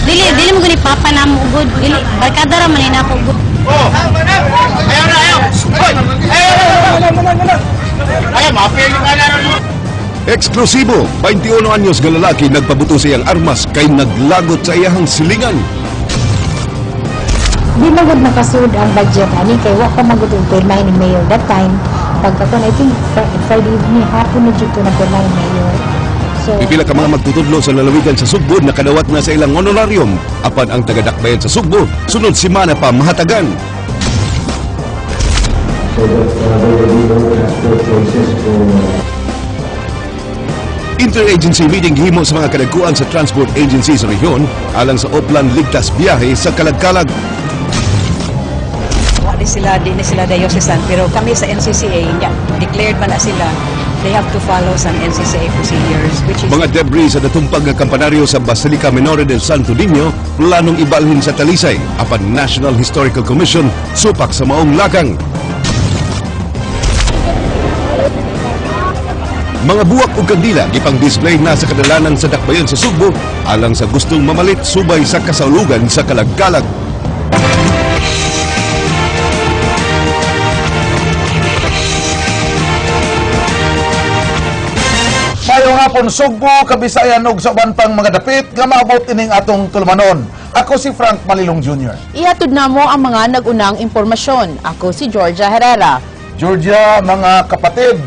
Dili mo gani papa na mo ugod. Dili barkada ra man ina ko ugod. Oh, ayaw na ayaw. Ayaw, mafia yung kalaran mo. Eksklusibo, 21 anyos nga lalaki nagpabuto sa iyang armas kay naglagot sa iyahang silingan. Di magod makasud ang budget ani kay wa pa magud ang pirmahin ni Mayor that time. Pagkakon I think Friday evening hapon na jud to na pirmahin ni Mayor. So Pipila ka mga magtutudlo sa lalawigan sa Sugbo nakadawat na sa ilang honorarium. Apan ang taga-dakbayan sa Sugbo, sunod semana pa mahatagan. Interagency meeting himo sa mga kadagkuan sa transport agency sa rehiyon alang sa Oplan Ligtas Biyahe sa Kalag-Kalag. Di na sila diocesan, pero kami sa NCCA, declared pa na sila, they have to follow some NCCA procedures, which is... Mga debris sa natumpag nga kampanaryo sa Basilica Menor del Santo Niño planong ibalhin sa Talisay apan National Historical Commission supak sa maong lakang. Mga buwak ug kandila gipang display na sa kadalanan sa dakbayan sa Sugbo alang sa gustong mamalit subay sa kasaulugan sa Kalag-Kalag. Mayong hapon Sugbo, Kabisayan ug sa uban pang mga dapit nga maabot ining atong tulumanon. Ako si Frank Malilong Jr. Ihatod na mo ang mga nagunang impormasyon. Ako si Georgia Herrera. Georgia, mga kapatid,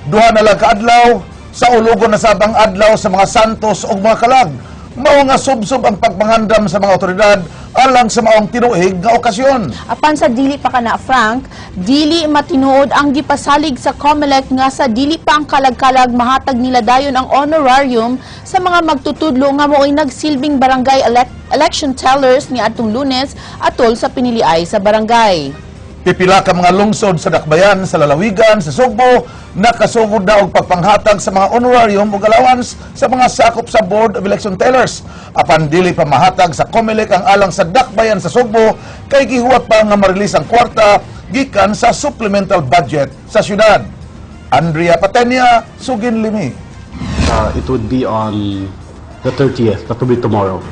duha na lang kaadlaw sa ulugon na sabang adlaw sa mga santos ug mga kalag. Mao nga subsob ang pagpangandam sa mga otoridad alang sa maong tinuig nga okasyon. Apan sa dili pa kana Frank, dili matinuod ang gipasalig sa COMELEC nga sa dili pa ang kalag-kalag mahatag nila dayon ang honorarium sa mga magtutudlo nga mo'y nagsilbing barangay election tellers ni atong Lunes atol sa piniliay sa barangay. Pipila ka mga lungsod sa dakbayan sa lalawigan sa Sugbo nakasugod na og pagpanghatag sa mga honorarium ug allowance sa mga sakop sa Board of Election Tellers. Apan dili pa mahatag sa COMELEC ang alang sa dakbayan sa Sugbo kay gihuwat pa nga marilis ang kwarta gikan sa supplemental budget sa syudad. Andrea Patenia, Sugin Limi. It would be on the 30th, that will be tomorrow.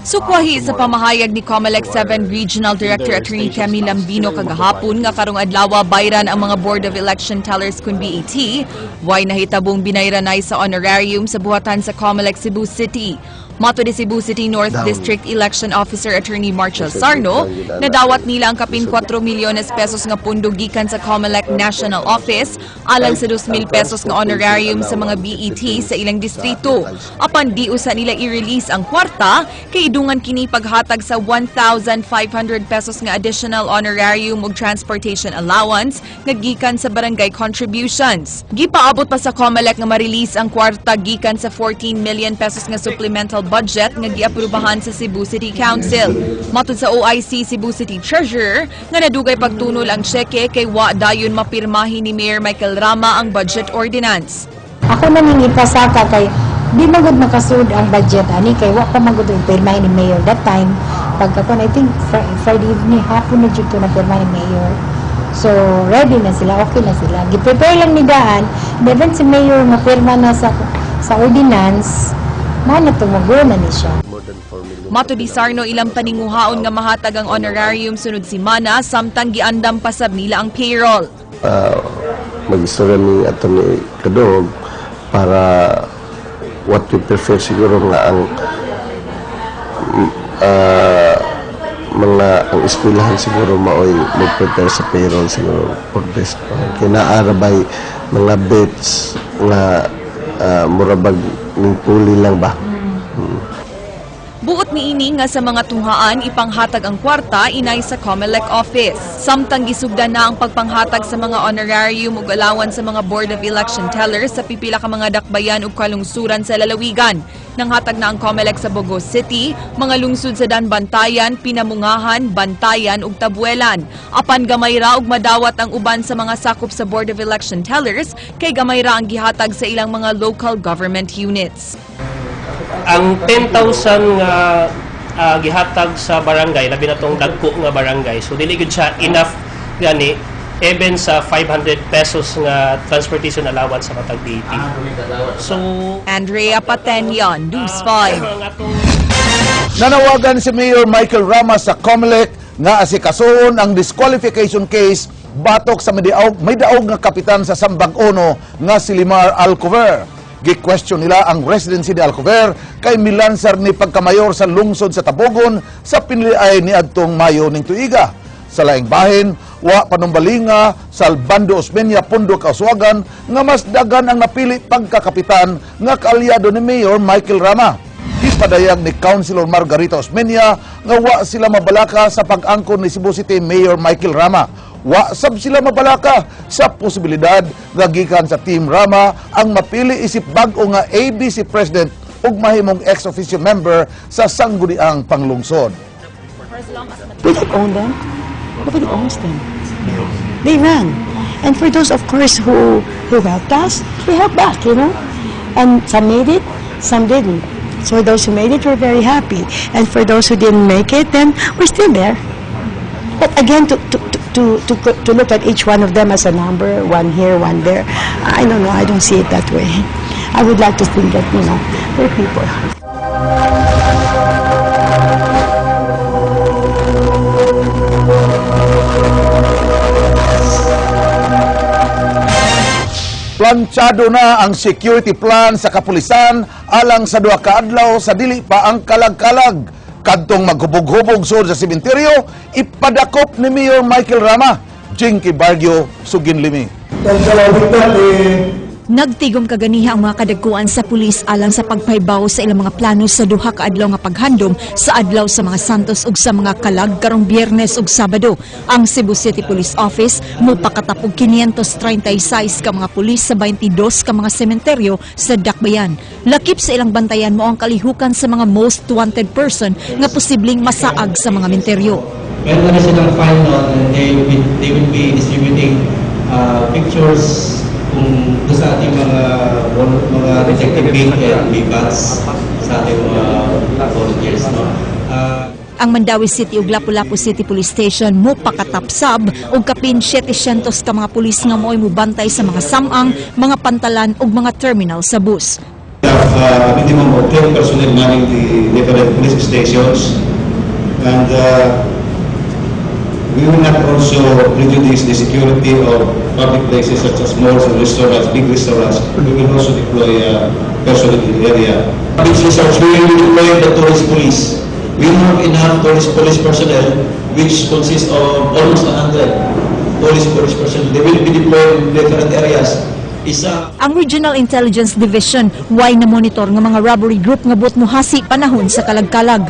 Sukwahi sa pamahayag ni COMELEC 7 Regional Director Attorney Kemi Lambino kagahapon nga karong adlaw bayran ang mga Board of Election Tellers kun BET, way nahitabong binayranay sa honorarium sa buhatan sa COMELEC Cebu City. Mato ni Cebu City North District Election Officer Attorney Marshall Sarno, nadawat nila ang kapin 4 milyones pesos nga pundo gikan sa COMELEC National Office alang sa 2,000 pesos nga honorarium sa mga BET sa ilang distrito. Apan di usa nila i-release ang kwarta kay idungan kini paghatag sa 1,500 pesos nga additional honorarium ug transportation allowance nga gikan sa barangay contributions. Gipaabot pa sa COMELEC nga ma-release ang kwarta gikan sa 14 million pesos nga supplemental budget nga giaprubahan sa Cebu City Council. Matud sa OIC Cebu City Treasurer nga nadugay pagtunol ang tseke kay wa dayon mapirmahi ni Mayor Michael Rama ang budget ordinance. ako nang ipasaka kay di magud makasud ang budget ani kay wa pa magud ang pirmahin ni Mayor that time. Pagkakon I think Friday evening hapon na jud to na pirmahin ni Mayor. So ready na sila, okay na sila. Gi-prepare lang ni daan, dapat si Mayor mapirma na sa ordinance. Mana tumaguna ni siya. Mato di Sarno ilang paninguhaon nga mahatag ang honorarium sunod simana samtang giandam pasab nila ang payroll. Mag-istorya ni Atty. Kadog para what we prefer siguro nga ang mga ang eskwelahan siguro maoy mag-prepare sa payroll siguro for this. Kinaarabay mga bets nga murabag ng puli lang ba? Buot ni ini nga sa mga tunghaan ipanghatag ang kwarta inay sa COMELEC office. Samtang gisugdan na ang pagpanghatag sa mga honorarium ug allowance sa mga Board of Election Tellers sa pipila ka mga dakbayan ug kalungsuran sa lalawigan. Nanghatag na ang COMELEC sa Bogo City, mga lungsod sa Danbantayan, Pinamungahan, Bantayan ug Tabuelan. Apan gamay ra ug madawat ang uban sa mga sakop sa Board of Election Tellers kay gamay ra ang gihatag sa ilang mga local government units. Ang 10,000 nga gihatag sa barangay, labi na tong dagko nga barangay. So dili gud siya enough gani even sa 500 pesos nga transportation allowance sa matag BET. So Andrea Patenyon, News 5. Nanawagan si Mayor Michael Rama sa COMELEC nga asikasuon ang disqualification case batok sa may daog nga kapitan sa Sambag Ono nga si Limar Alcover. Gi-question nila ang residency ni Alcover kay milansar ni pagkamayor sa lungsod sa Tabogon sa piniliay ni adtong Mayo ning tuiga. Sa laing bahin, wa panumbalinga sa Albando Osmeña, Pundo, Kauswagan nga mas dagan ang napili pagkakapitan nga kaalyado ni Mayor Michael Rama. Ipadayag ni Councilor Margarita Osmeña nga wa sila mabalaka sa pag-angkon ni Cebu City Mayor Michael Rama. Wa sab sila mabalaka sa posibilidad nga gikan sa Team Rama ang mapili isip bag-o nga ABC President ug mahimong ex-officio member sa sangguniang panglungsod. We don't own them. Nobody owns them. They ran. And for those, of course, who helped us, we helped back, you know. And some made it, some didn't. So those who made it were very happy. And for those who didn't make it, then we're still there. But again, to look at each one of them as a number, one here, one there, I don't know, I don't see it that way. I would like to think that, you know, they're people. Planchado na ang security plan sa kapulisan alang sa duha ka adlaw sa dili pa ang kalag-kalag. Kadtong maghubog-hubog sud sa sementeryo, ipadakop ni Mayor Michael Rama. Jinky Bargyo, Suginlimi. Nagtigom kaganiha ang mga kadagkuan sa pulis alang sa pagpaybaw sa ilang mga plano sa duha ka adlaw nga paghandom sa adlaw sa mga Santos ug sa mga kalag karong Biyernes ug Sabado. Ang Cebu City Police Office mopakatap og 536 ka mga pulis sa 22 ka mga sementeryo sa Dakbayan. Lakip sa ilang bantayan mo ang kalihukan sa mga most wanted person nga posibleng masaag sa mga menteryo. Meron na silang final and they will be distributing pictures kung sa ating mga detective wing and BPATs sa ating mga volunteers. No? Ang Mandawi City ug Lapu-Lapu City Police Station mo pakatapsab og kapin 700 ka mga pulis nga mo'y mubantay sa mga samang, mga pantalan ug mga terminal sa bus. We have a minimum of 10 personnel manning the different police stations, and we will not also prejudice the security of public places such as malls and restaurants, big restaurants. We will also deploy personnel in the area. Big research, we will deploy the tourist police. We have enough tourist police personnel, which consists of almost 100 tourist police personnel. They will be deployed in different areas. Ang Regional Intelligence Division way na monitor nga mga robbery group nga buot mohasi panahon sa kalag-kalag.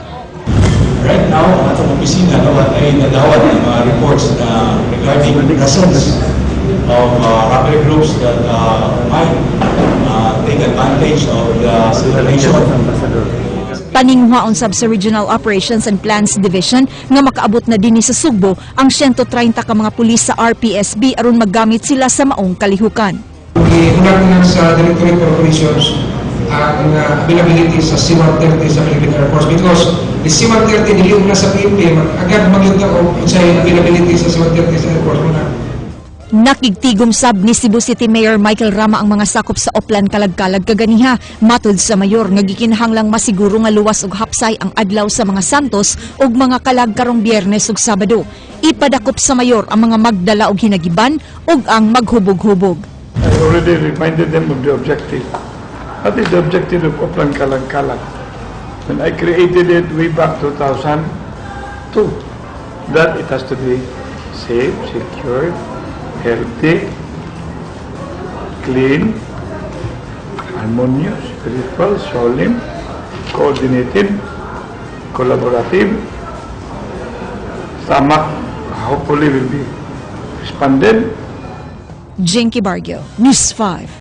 Right now, ang atong opisina ay nadawat ng mga reports na regarding presence of robbery groups that might take advantage of the situation. Paninghuaon sab sa Regional Operations and Plans Division nga makaabot na dinhi sa Sugbo ang 130 ka mga pulis sa RPSB aron maggamit sila sa maong kalihukan. Iulat sa Directorate of Operations ang availability sa C-130 sa Philippine Air Force because the C-130 niliog na sa PNP agad magyuda o sa availability sa C-130 sa Air Force muna. Nakigtigom sab ni Cebu City Mayor Michael Rama ang mga sakop sa Oplan kalag-kalag kaganiha. Matud sa mayor nga gikinahanglang masiguro nga luwas og hapsay ang adlaw sa mga Santos ug mga kalag karong Biyernes ug Sabado. Ipadakop sa mayor ang mga magdala og hinagiban ug ang maghubog-hubog. I already reminded them of the objective. What is the objective of Oplan Kalag-Kalag? When I created it way back 2002, that it has to be safe, secure, healthy, clean, harmonious, peaceful, solemn, coordinated, collaborative. Sama, hopefully will be expanded. Jinky Bargyo, News 5.